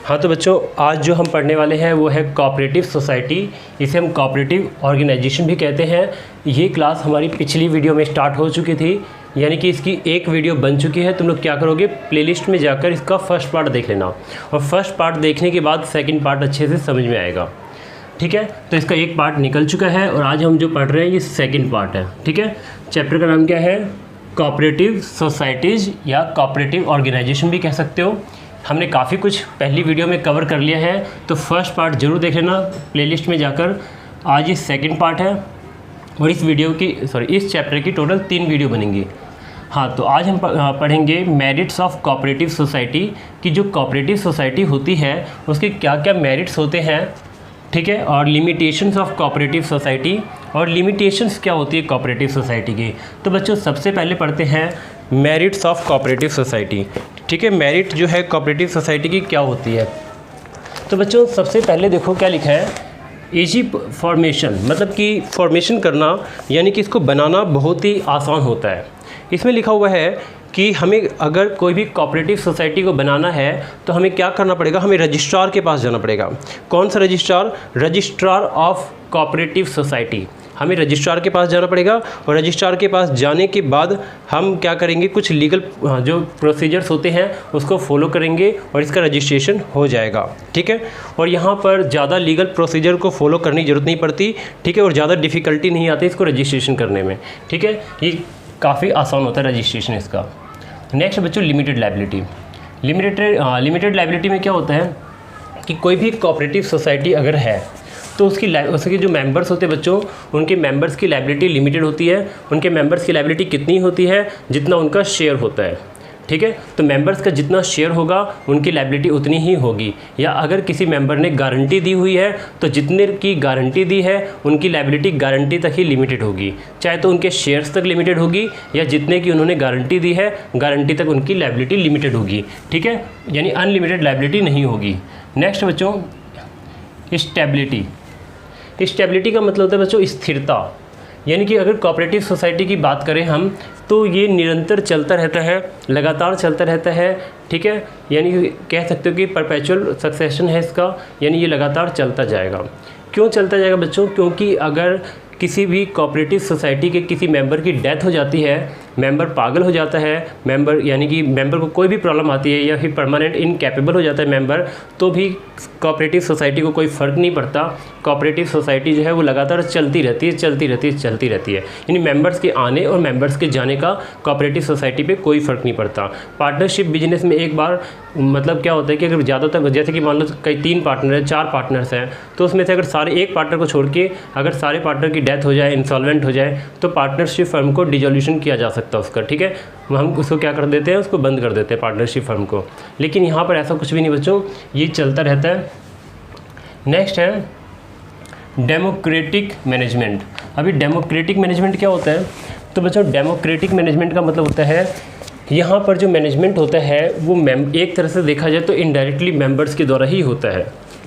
हाँ तो बच्चों, आज जो हम पढ़ने वाले हैं वो है कोऑपरेटिव सोसाइटी। इसे हम कोऑपरेटिव ऑर्गेनाइजेशन भी कहते हैं। ये क्लास हमारी पिछली वीडियो में स्टार्ट हो चुकी थी, यानी कि इसकी एक वीडियो बन चुकी है। तुम लोग क्या करोगे, प्लेलिस्ट में जाकर इसका फर्स्ट पार्ट देख लेना, और फर्स्ट पार्ट देखने के बाद सेकंड पार्ट अच्छे से समझ में आएगा। ठीक है, तो इसका एक पार्ट निकल चुका है और आज हम जो पढ़ रहे हैं ये सेकंड पार्ट है। ठीक है, चैप्टर का नाम क्या है, कोऑपरेटिव सोसाइटीज़ या कोऑपरेटिव ऑर्गेनाइजेशन भी कह सकते हो। हमने काफ़ी कुछ पहली वीडियो में कवर कर लिया है, तो फर्स्ट पार्ट ज़रूर देख लेना प्लेलिस्ट में जाकर। आज ये सेकंड पार्ट है और इस चैप्टर की टोटल 3 वीडियो बनेंगी। हाँ, तो आज हम पढ़ेंगे मेरिट्स ऑफ कोऑपरेटिव सोसाइटी कि जो कोऑपरेटिव सोसाइटी होती है उसके क्या क्या मेरिट्स होते हैं। ठीक है, और लिमिटेशंस ऑफ कोऑपरेटिव सोसाइटी, और लिमिटेशंस क्या होती है कोऑपरेटिव सोसाइटी की। तो बच्चों सबसे पहले पढ़ते हैं मेरिट्स ऑफ कोऑपरेटिव सोसाइटी। ठीक है, मेरिट जो है कोऑपरेटिव सोसाइटी की क्या होती है। तो बच्चों सबसे पहले देखो क्या लिखा है, इजी फॉर्मेशन, मतलब कि फॉर्मेशन करना यानी कि इसको बनाना बहुत ही आसान होता है। इसमें लिखा हुआ है कि हमें अगर कोई भी कोऑपरेटिव सोसाइटी को बनाना है तो हमें क्या करना पड़ेगा, हमें रजिस्ट्रार के पास जाना पड़ेगा। कौन सा registrar, registrar of cooperative society. हमें रजिस्ट्रार के पास जाना पड़ेगा और रजिस्ट्रार के पास जाने के बाद हम क्या करेंगे, कुछ लीगल जो प्रोसीजर्स होते हैं उसको फॉलो करेंगे और इसका रजिस्ट्रेशन हो जाएगा। ठीक है, और यहाँ पर ज़्यादा लीगल प्रोसीजर को फॉलो करने की ज़रूरत नहीं पड़ती। ठीक है, और ज़्यादा डिफ़िकल्टी नहीं आती इसको रजिस्ट्रेशन करने में। ठीक है, ये काफ़ी आसान होता है रजिस्ट्रेशन इसका। नेक्स्ट बच्चों लिमिटेड लायबिलिटी। लिमिटेड लायबिलिटी में क्या होता है कि कोई भी कोऑपरेटिव सोसाइटी अगर है तो उसके जो मेंबर्स होते हैं बच्चों, उनके मेंबर्स की लायबिलिटी लिमिटेड होती है। उनके मेंबर्स की लायबिलिटी कितनी होती है, जितना उनका शेयर होता है। ठीक है, तो मेंबर्स का जितना शेयर होगा उनकी लायबिलिटी उतनी ही होगी। या अगर किसी मेंबर ने गारंटी दी हुई है तो जितने की गारंटी दी है उनकी लायबिलिटी गारंटी तक ही लिमिटेड होगी, चाहे तो उनके शेयर्स तक लिमिटेड होगी या जितने की उन्होंने गारंटी दी है गारंटी तक उनकी लायबिलिटी लिमिटेड होगी। ठीक है, यानी अनलिमिटेड लायबिलिटी नहीं होगी। नेक्स्ट बच्चों स्टेबिलिटी का मतलब होता है बच्चों स्थिरता, यानी कि अगर कोऑपरेटिव सोसाइटी की बात करें हम तो ये निरंतर चलता रहता है, लगातार चलता रहता है। ठीक है, यानी कह सकते हो कि परपेचुअल सक्सेशन है इसका, यानी ये लगातार चलता जाएगा। क्यों चलता जाएगा बच्चों, क्योंकि अगर किसी भी कोऑपरेटिव सोसाइटी के किसी मेंबर की डेथ हो जाती है, मेंबर पागल हो जाता है, मेंबर यानी कि मेंबर को कोई भी प्रॉब्लम आती है या फिर परमानेंट इनकैपेबल हो जाता है मेंबर, तो भी कोऑपरेटिव सोसाइटी को कोई फ़र्क नहीं पड़ता। कोऑपरेटिव सोसाइटी जो है वो लगातार चलती रहती है। यानी मेंबर्स के आने और मेंबर्स के जाने का कोऑपरेटिव सोसाइटी पे कोई फ़र्क नहीं पड़ता। पार्टनरशिप बिजनेस में एक बार मतलब क्या होता है कि अगर ज़्यादातर, जैसे कि मान लो कई 3 पार्टनर हैं, 4 पार्टनर्स हैं, तो उसमें से अगर सारे एक पार्टनर को छोड़ के अगर सारे पार्टनर की डेथ हो जाए, इंसॉल्वेंट हो जाए, तो पार्टनरशिप फर्म को डिसोल्यूशन किया जा सकता है उसका। ठीक है, हम उसको क्या कर देते हैं, उसको बंद कर देते हैं पार्टनरशिप फर्म को। लेकिन यहाँ पर ऐसा कुछ भी नहीं बच्चों, ये चलता रहता है। नेक्स्ट है डेमोक्रेटिक मैनेजमेंट। अभी डेमोक्रेटिक मैनेजमेंट क्या होता है, तो बच्चों डेमोक्रेटिक मैनेजमेंट का मतलब होता है यहाँ पर जो मैनेजमेंट होता है वो एक तरह से देखा जाए तो इनडायरेक्टली मेंबर्स के द्वारा ही होता है।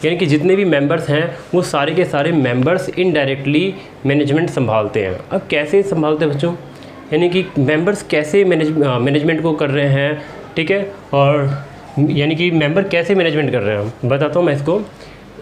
यानी कि जितने भी मेंबर्स हैं वो सारे के सारे मेंबर्स इनडायरेक्टली मैनेजमेंट संभालते हैं। अब कैसे संभालते हैं बच्चों, यानी कि मेंबर्स कैसे मैनेजमेंट को कर रहे हैं। ठीक है, और यानी कि मेंबर कैसे मैनेजमेंट कर रहे हैं बताता हूँ मैं इसको।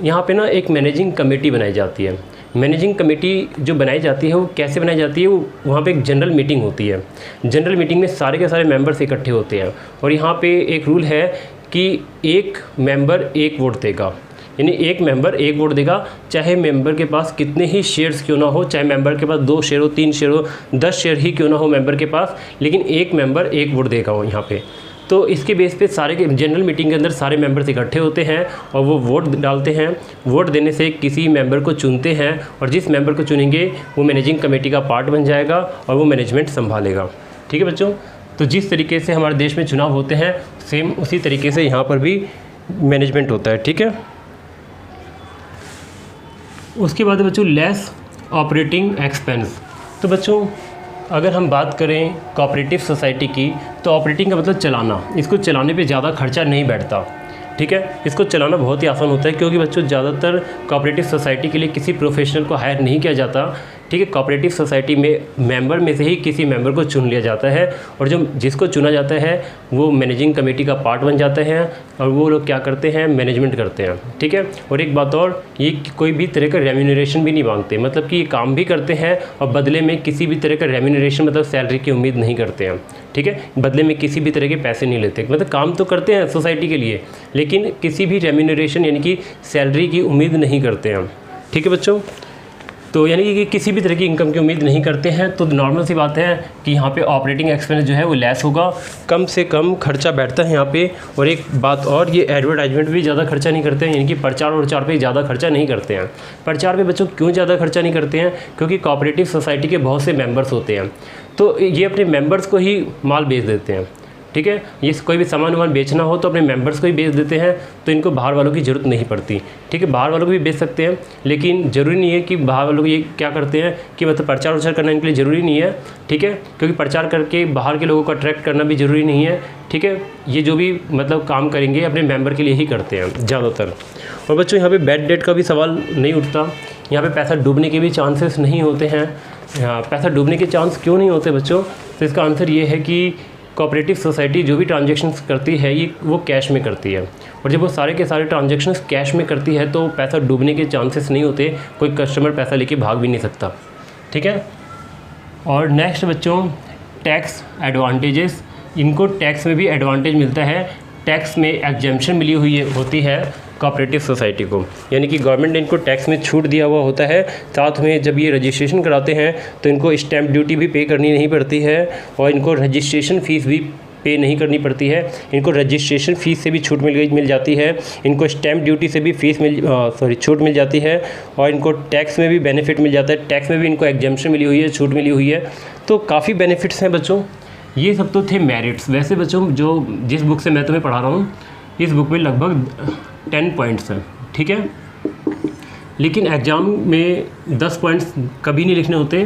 यहाँ पे ना एक मैनेजिंग कमेटी बनाई जाती है। मैनेजिंग कमेटी जो बनाई जाती है वो कैसे बनाई जाती है, वहाँ पे एक जनरल मीटिंग होती है। जनरल मीटिंग में सारे के सारे मेंबर्स इकट्ठे होते हैं और यहाँ पे एक रूल है कि एक मेंबर एक वोट देगा, यानी एक मेंबर एक वोट देगा, चाहे मेंबर के पास कितने ही शेयर्स क्यों ना हो, चाहे मेंबर के पास 2 शेयर हो, 3 शेयर हो, 10 शेयर ही क्यों ना हो मेंबर के पास, लेकिन एक मेंबर एक वोट देगा वो यहाँ पे। तो इसके बेस पे सारे के जनरल मीटिंग के अंदर सारे मेंबर्स इकट्ठे होते हैं और वो वोट डालते हैं। वोट देने से किसी मेंबर को चुनते हैं और जिस मेंबर को चुनेंगे वो मैनेजिंग कमेटी का पार्ट बन जाएगा और वो मैनेजमेंट संभालेगा। ठीक है बच्चों, तो जिस तरीके से हमारे देश में चुनाव होते हैं सेम उसी तरीके से यहाँ पर भी मैनेजमेंट होता है। ठीक है, उसके बाद बच्चों लेस ऑपरेटिंग एक्सपेंस। तो बच्चों अगर हम बात करें कोऑपरेटिव सोसाइटी की तो ऑपरेटिंग का मतलब चलाना, इसको चलाने पे ज़्यादा खर्चा नहीं बैठता। ठीक है, इसको चलाना बहुत ही आसान होता है क्योंकि बच्चों ज़्यादातर कोऑपरेटिव सोसाइटी के लिए किसी प्रोफेशनल को हायर नहीं किया जाता। ठीक है। कोऑपरेटिव सोसाइटी में मेंबर में से ही किसी मेंबर को चुन लिया जाता है और जो जिसको चुना जाता है वो मैनेजिंग कमेटी का पार्ट बन जाते हैं और वो लोग क्या करते हैं, मैनेजमेंट करते हैं, ठीक है। और एक बात और, ये कोई भी तरह का रेम्यूनरेशन भी नहीं मांगते, मतलब कि ये काम भी करते हैं और बदले में किसी भी तरह का रेम्यूनरेशन मतलब सैलरी की उम्मीद नहीं करते हैं, ठीक है। बदले में किसी भी तरह के पैसे नहीं लेते, मतलब काम तो करते हैं सोसाइटी के लिए लेकिन किसी भी रेम्यूनरेशन यानी कि सैलरी की उम्मीद नहीं करते हैं, ठीक है बच्चों। तो यानी कि किसी भी तरह की इनकम की उम्मीद नहीं करते हैं। तो नॉर्मल सी बात है कि यहाँ पे ऑपरेटिंग एक्सपेंस जो है वो लेस होगा, कम से कम खर्चा बैठता है यहाँ पे। और एक बात और, ये एडवर्टाइजमेंट भी ज़्यादा खर्चा नहीं करते हैं, यानी कि प्रचार पे ज़्यादा खर्चा नहीं करते हैं। प्रचार पे बच्चों क्यों ज़्यादा खर्चा नहीं करते हैं, क्योंकि कोऑपरेटिव सोसाइटी के बहुत से मेम्बर्स होते हैं, तो ये अपने मेम्बर्स को ही माल बेच देते हैं, ठीक है। ये कोई भी सामान वामान बेचना हो तो अपने मेंबर्स को ही बेच देते हैं, तो इनको बाहर वालों की ज़रूरत नहीं पड़ती, ठीक है। बाहर वालों को भी बेच सकते हैं लेकिन ज़रूरी नहीं है कि बाहर वालों को ये क्या करते हैं कि मतलब प्रचार करना इनके लिए ज़रूरी नहीं है, ठीक है, क्योंकि प्रचार करके बाहर के लोगों को अट्रैक्ट करना भी ज़रूरी नहीं है, ठीक है। ये जो भी मतलब काम करेंगे अपने मेंबर के लिए ही करते हैं ज़्यादातर। और बच्चों यहाँ पे बैड डेट का भी सवाल नहीं उठता, यहाँ पे पैसा डूबने के भी चांसेस नहीं होते हैं। पैसा डूबने के चांस क्यों नहीं होते बच्चों, तो इसका आंसर ये है कि कोऑपरेटिव सोसाइटी जो भी ट्रांजैक्शंस करती है ये वो कैश में करती है, और जब वो सारे के सारे ट्रांजैक्शंस कैश में करती है तो पैसा डूबने के चांसेस नहीं होते, कोई कस्टमर पैसा लेके भाग भी नहीं सकता, ठीक है। और नेक्स्ट बच्चों, टैक्स एडवांटेजेस, इनको टैक्स में भी एडवांटेज मिलता है, टैक्स में एग्जेम्पशन मिली हुई होती है कोऑपरेटिव सोसाइटी को, यानी कि गवर्नमेंट ने इनको टैक्स में छूट दिया हुआ होता है। साथ में जब ये रजिस्ट्रेशन कराते हैं तो इनको स्टैंप ड्यूटी भी पे करनी नहीं पड़ती है और इनको रजिस्ट्रेशन फ़ीस भी पे नहीं करनी पड़ती है। इनको रजिस्ट्रेशन फ़ीस से भी छूट मिल जाती है, इनको स्टैंप ड्यूटी से भी छूट मिल जाती है और इनको टैक्स में भी बेनिफिट मिल जाता है, टैक्स में भी इनको एग्जेम्पशन मिली हुई है, छूट मिली हुई है। तो काफ़ी बेनिफिट्स हैं बच्चों। ये सब तो थे मेरिट्स। वैसे बच्चों जो जिस बुक से मैं तुम्हें पढ़ा रहा हूँ इस बुक में लगभग 10 पॉइंट्स हैं, ठीक है, लेकिन एग्ज़ाम में 10 पॉइंट्स कभी नहीं लिखने होते,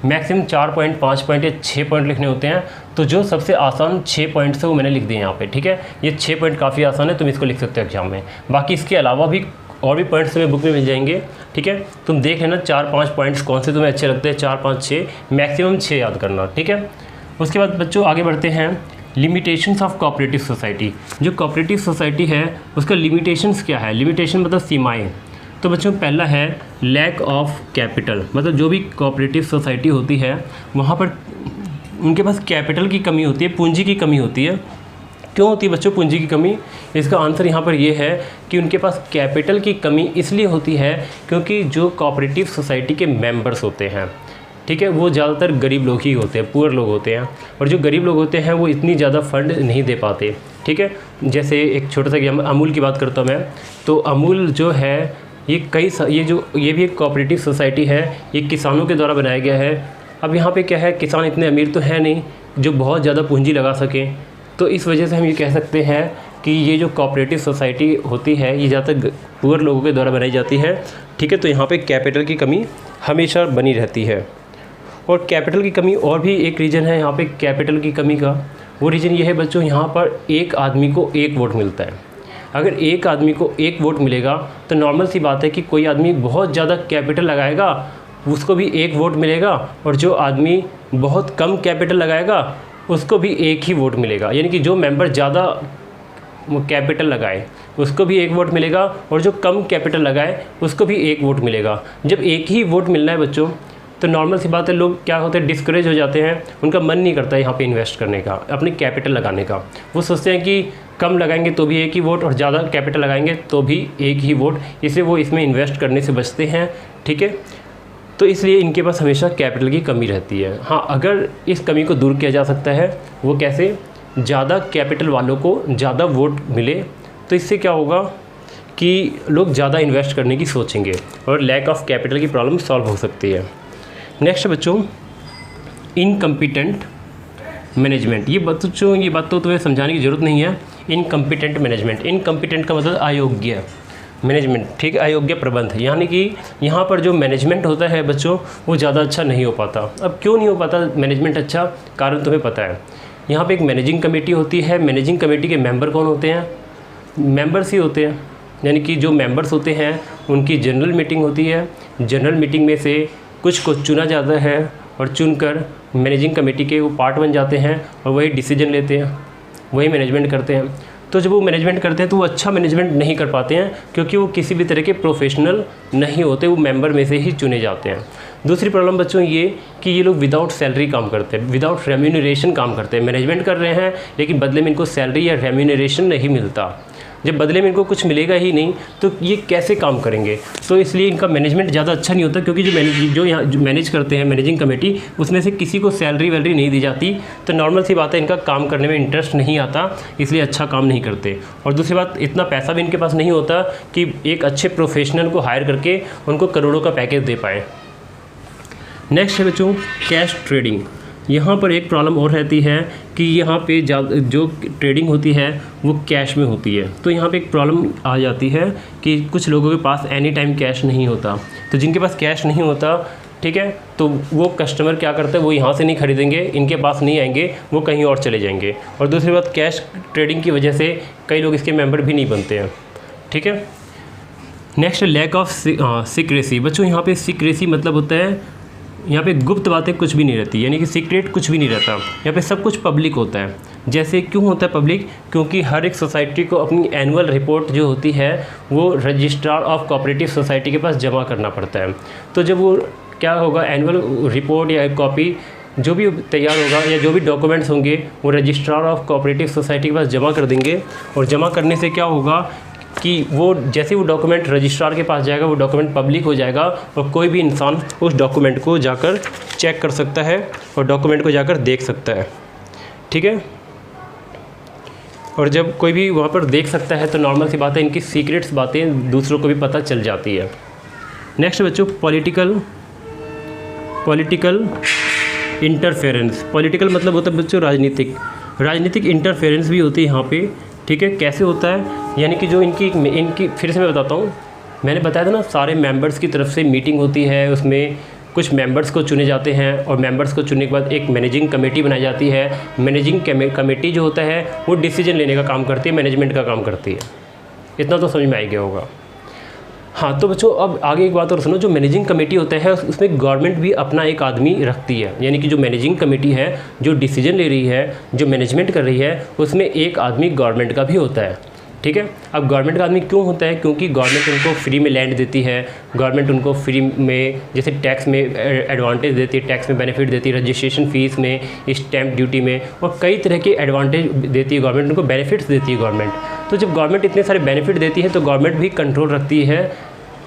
मैक्सिमम 4 पॉइंट 5 पॉइंट या 6 पॉइंट लिखने होते हैं। तो जो सबसे आसान 6 पॉइंट्स है वो मैंने लिख दिए यहाँ पे, ठीक है। ये 6 पॉइंट काफ़ी आसान है, तुम इसको लिख सकते हो एग्जाम में। बाकी इसके अलावा भी और भी पॉइंट्स तुम्हें बुक में मिल जाएंगे, ठीक है। तुम देख लेना 4-5 पॉइंट्स कौन से तुम्हें अच्छे लगते हैं, 4-5-6 मैक्सिमम 6 याद करना, ठीक है। उसके बाद बच्चों आगे बढ़ते हैं, लिमिटेशंस ऑफ कोऑपरेटिव सोसाइटी। जो कोऑपरेटिव सोसाइटी है उसका लिमिटेशंस क्या है, लिमिटेशन मतलब सीमाएं। तो बच्चों पहला है लैक ऑफ कैपिटल, मतलब जो भी कोऑपरेटिव सोसाइटी होती है वहाँ पर उनके पास कैपिटल की कमी होती है, पूंजी की कमी होती है। क्यों होती है बच्चों पूंजी की कमी, इसका आंसर यहाँ पर ये है कि उनके पास कैपिटल की कमी इसलिए होती है क्योंकि जो कोऑपरेटिव सोसाइटी के मेंबर्स होते हैं, ठीक है, वो ज़्यादातर गरीब लोग ही होते हैं, पुअर लोग होते हैं, और जो गरीब लोग होते हैं वो इतनी ज़्यादा फंड नहीं दे पाते, ठीक है। जैसे एक छोटा सा अमूल की बात करता हूँ मैं, तो अमूल जो है ये ये भी एक कोऑपरेटिव सोसाइटी है, ये किसानों के द्वारा बनाया गया है। अब यहाँ पे क्या है, किसान इतने अमीर तो है नहीं जो बहुत ज़्यादा पूंजी लगा सकें, तो इस वजह से हम ये कह सकते हैं कि ये जो कोऑपरेटिव सोसाइटी होती है ये ज़्यादातर पुअर लोगों के द्वारा बनाई जाती है, ठीक है। तो यहाँ पे कैपिटल की कमी हमेशा बनी रहती है। और कैपिटल की कमी और भी एक रीज़न है यहाँ पे कैपिटल की कमी का, वो रीज़न ये है बच्चों, यहाँ पर एक आदमी को एक वोट मिलता है। अगर एक आदमी को एक वोट मिलेगा तो नॉर्मल सी बात है कि कोई आदमी बहुत ज़्यादा कैपिटल लगाएगा उसको भी एक वोट मिलेगा, और जो आदमी बहुत कम कैपिटल लगाएगा उसको भी एक ही वोट मिलेगा। यानी कि जो मेंबर ज़्यादा कैपिटल लगाए उसको भी एक वोट मिलेगा, और जो कम कैपिटल लगाए उसको भी एक वोट मिलेगा। जब एक ही वोट मिलना है बच्चों तो नॉर्मल सी बात है, लोग क्या होते हैं, डिस्करेज हो जाते हैं, उनका मन नहीं करता है यहाँ पे इन्वेस्ट करने का, अपने कैपिटल लगाने का। वो सोचते हैं कि कम लगाएंगे तो भी एक ही वोट और ज़्यादा कैपिटल लगाएंगे तो भी एक ही वोट, इसलिए वो इसमें इन्वेस्ट करने से बचते हैं, ठीक है। तो इसलिए इनके पास हमेशा कैपिटल की कमी रहती है। हाँ, अगर इस कमी को दूर किया जा सकता है, वो कैसे, ज़्यादा कैपिटल वालों को ज़्यादा वोट मिले, तो इससे क्या होगा कि लोग ज़्यादा इन्वेस्ट करने की सोचेंगे और लैक ऑफ कैपिटल की प्रॉब्लम सॉल्व हो सकती है। नेक्स्ट बच्चों, इनकम्पिटेंट मैनेजमेंट। ये बात तो तुम्हें समझाने की ज़रूरत नहीं है। इनकम्पिटेंट मैनेजमेंट, इनकम्पिटेंट का मतलब अयोग्य मैनेजमेंट, ठीक है, अयोग्य प्रबंध, यानी कि यहाँ पर जो मैनेजमेंट होता है बच्चों वो ज़्यादा अच्छा नहीं हो पाता। अब क्यों नहीं हो पाता मैनेजमेंट अच्छा, कारण तुम्हें पता है। यहाँ पे एक मैनेजिंग कमेटी होती है, मैनेजिंग कमेटी के मेंबर कौन होते हैं, मेंबर्स ही होते हैं, यानी कि जो मेंबर्स होते हैं उनकी जनरल मीटिंग होती है। जनरल मीटिंग में से कुछ को चुना जाता है और चुनकर मैनेजिंग कमेटी के वो पार्ट बन जाते हैं और वही डिसीजन लेते हैं, वही मैनेजमेंट करते हैं। तो जब वो मैनेजमेंट करते हैं तो वो अच्छा मैनेजमेंट नहीं कर पाते हैं, क्योंकि वो किसी भी तरह के प्रोफेशनल नहीं होते, वो मेंबर में से ही चुने जाते हैं। दूसरी प्रॉब्लम बच्चों ये कि ये लोग विदाउट सैलरी काम करते हैं, विदाउट रेम्यूनरेशन काम करते हैं। मैनेजमेंट कर रहे हैं लेकिन बदले में इनको सैलरी या रेम्यूनरेशन नहीं मिलता। जब बदले में इनको कुछ मिलेगा ही नहीं तो ये कैसे काम करेंगे? तो इसलिए इनका मैनेजमेंट ज़्यादा अच्छा नहीं होता, क्योंकि जो यहाँ मैनेज करते हैं मैनेजिंग कमेटी, उसमें से किसी को सैलरी वैलरी नहीं दी जाती। तो नॉर्मल सी बात है, इनका काम करने में इंटरेस्ट नहीं आता, इसलिए अच्छा काम नहीं करते। और दूसरी बात, इतना पैसा भी इनके पास नहीं होता कि एक अच्छे प्रोफेशनल को हायर करके उनको करोड़ों का पैकेज दे पाएँ। नेक्स्ट है बच्चों कैश ट्रेडिंग। यहाँ पर एक प्रॉब्लम और रहती है कि यहाँ पे जो ट्रेडिंग होती है वो कैश में होती है। तो यहाँ पे एक प्रॉब्लम आ जाती है कि कुछ लोगों के पास एनी टाइम कैश नहीं होता। तो जिनके पास कैश नहीं होता, ठीक है, तो वो कस्टमर क्या करते हैं, वो यहाँ से नहीं खरीदेंगे, इनके पास नहीं आएंगे, वो कहीं और चले जाएंगे। और दूसरी बात, कैश ट्रेडिंग की वजह से कई लोग इसके मेंबर भी नहीं बनते हैं, ठीक है। Next lack of secrecy. बच्चों यहाँ पे सीक्रेसी मतलब होता है यहाँ पे गुप्त बातें कुछ भी नहीं रहती, यानी कि सीक्रेट कुछ भी नहीं रहता। यहाँ पे सब कुछ पब्लिक होता है। जैसे क्यों होता है पब्लिक? क्योंकि हर एक सोसाइटी को अपनी एनुअल रिपोर्ट जो होती है वो रजिस्ट्रार ऑफ कोऑपरेटिव सोसाइटी के पास जमा करना पड़ता है। तो जब वो क्या होगा, एनुअल रिपोर्ट या कॉपी जो भी तैयार होगा या जो भी डॉक्यूमेंट्स होंगे वो रजिस्ट्रार ऑफ कोऑपरेटिव सोसाइटी के पास जमा कर देंगे। और जमा करने से क्या होगा कि वो जैसे वो डॉक्यूमेंट रजिस्ट्रार के पास जाएगा, वो डॉक्यूमेंट पब्लिक हो जाएगा और कोई भी इंसान उस डॉक्यूमेंट को जाकर चेक कर सकता है और डॉक्यूमेंट को जाकर देख सकता है, ठीक है। और जब कोई भी वहाँ पर देख सकता है तो नॉर्मल सी बात है, इनकी सीक्रेट्स बातें दूसरों को भी पता चल जाती है। नेक्स्ट बच्चों पॉलिटिकल इंटरफेरेंस। पॉलिटिकल मतलब होता है बच्चों राजनीतिक इंटरफेरेंस भी होती है यहाँ पे, ठीक है। कैसे होता है? यानी कि जो इनकी फिर से मैं बताता हूँ, मैंने बताया था ना, सारे मेंबर्स की तरफ से मीटिंग होती है, उसमें कुछ मेंबर्स को चुने जाते हैं और मेंबर्स को चुनने के बाद एक मैनेजिंग कमेटी बनाई जाती है। मैनेजिंग कमेटी जो होता है वो डिसीजन लेने का काम करती है, मैनेजमेंट का काम करती है। इतना तो समझ में आ गया होगा। हाँ, तो बच्चों अब आगे एक बात और सुनो। जो मैनेजिंग कमेटी होता है उसमें गवर्नमेंट भी अपना एक आदमी रखती है, यानी कि जो मैनेजिंग कमेटी है, जो डिसीजन ले रही है, जो मैनेजमेंट कर रही है, उसमें एक आदमी गवर्नमेंट का भी होता है, ठीक है। अब गवर्नमेंट का आदमी क्यों होता है? क्योंकि गवर्नमेंट उनको फ्री में लैंड देती है, गवर्नमेंट उनको फ्री में जैसे टैक्स में एडवांटेज देती है, टैक्स में बेनिफिट देती है, रजिस्ट्रेशन फ़ीस में, स्टैंप ड्यूटी में, और कई तरह के एडवांटेज देती है गवर्नमेंट, उनको बेनिफिट्स देती है गवर्नमेंट। तो जब गवर्नमेंट इतने सारे बेनिफिट देती है तो गवर्नमेंट भी कंट्रोल रखती है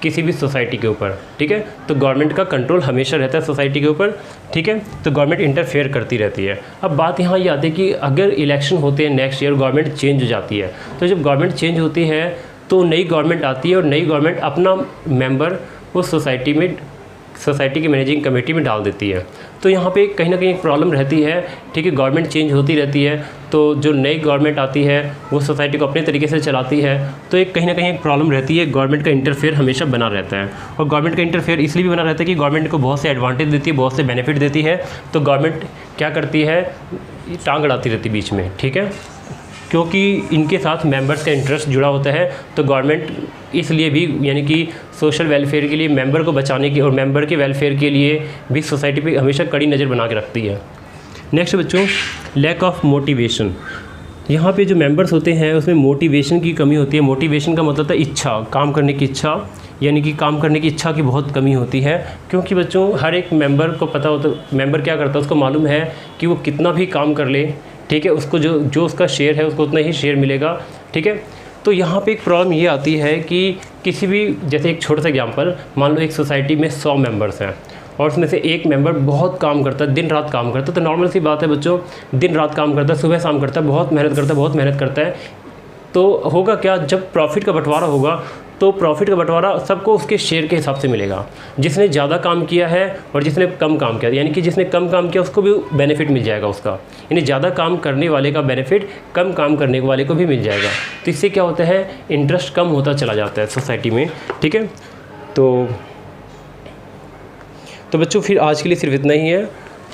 किसी भी सोसाइटी के ऊपर, ठीक है। तो गवर्नमेंट का कंट्रोल हमेशा रहता है सोसाइटी के ऊपर, ठीक है। तो गवर्नमेंट इंटरफेयर करती रहती है। अब बात यहाँ ये आती है कि अगर इलेक्शन होते हैं नेक्स्ट ईयर, गवर्नमेंट चेंज हो जाती है, तो जब गवर्नमेंट चेंज होती है तो नई गवर्नमेंट आती है और नई गवर्नमेंट अपना मेंबर उस सोसाइटी की मैनेजिंग कमेटी में डाल देती है। तो यहाँ पे कहीं ना कहीं एक प्रॉब्लम रहती है, ठीक है। गवर्नमेंट चेंज होती रहती है, तो जो नई गवर्नमेंट आती है वो सोसाइटी को अपने तरीके से चलाती है। तो एक कहीं ना कहीं एक प्रॉब्लम रहती है, गवर्नमेंट का इंटरफेयर हमेशा बना रहता है। और गवर्नमेंट का इंटरफेयर इसलिए भी बना रहता है कि गवर्नमेंट को बहुत से एडवांटेज देती है, बहुत से बेनिफिट देती है। तो गवर्नमेंट क्या करती है, टांग अड़ाती रहती है बीच में, ठीक है, क्योंकि इनके साथ मेंबर्स का इंटरेस्ट जुड़ा होता है। तो गवर्नमेंट इसलिए भी, यानी कि सोशल वेलफेयर के लिए, मेंबर को बचाने की और मेंबर के वेलफेयर के लिए भी सोसाइटी पे हमेशा कड़ी नज़र बना के रखती है। नेक्स्ट बच्चों लैक ऑफ मोटिवेशन। यहाँ पे जो मेंबर्स होते हैं उसमें मोटिवेशन की कमी होती है। मोटिवेशन का मतलब है इच्छा, काम करने की इच्छा, यानी कि काम करने की इच्छा की बहुत कमी होती है। क्योंकि बच्चों हर एक मेंबर को पता होता, मेंबर क्या करता है, उसको मालूम है कि वो कितना भी काम कर ले, ठीक है, उसको जो उसका शेयर है उसको उतना ही शेयर मिलेगा, ठीक है। तो यहाँ पे एक प्रॉब्लम ये आती है कि किसी भी, जैसे एक छोटा सा एग्जांपल, मान लो एक सोसाइटी में 100 मेंबर्स हैं और उसमें से एक मेंबर बहुत काम करता है, दिन रात काम करता है। तो नॉर्मल सी बात है बच्चों, दिन रात काम करता है, सुबह शाम करता है, बहुत मेहनत करता है। तो होगा क्या, जब प्रॉफिट का बंटवारा होगा तो प्रॉफिट का बंटवारा सबको उसके शेयर के हिसाब से मिलेगा। जिसने ज़्यादा काम किया है और जिसने कम काम किया, यानी कि जिसने कम काम किया उसको भी बेनिफिट मिल जाएगा उसका, यानी ज़्यादा काम करने वाले का बेनिफिट कम काम करने वाले को भी मिल जाएगा। तो इससे क्या होता है, इंटरेस्ट कम होता चला जाता है सोसाइटी में, ठीक है। तो बच्चों फिर आज के लिए सिर्फ इतना ही है,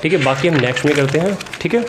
ठीक है। बाकी हम नेक्स्ट में करते हैं, ठीक है।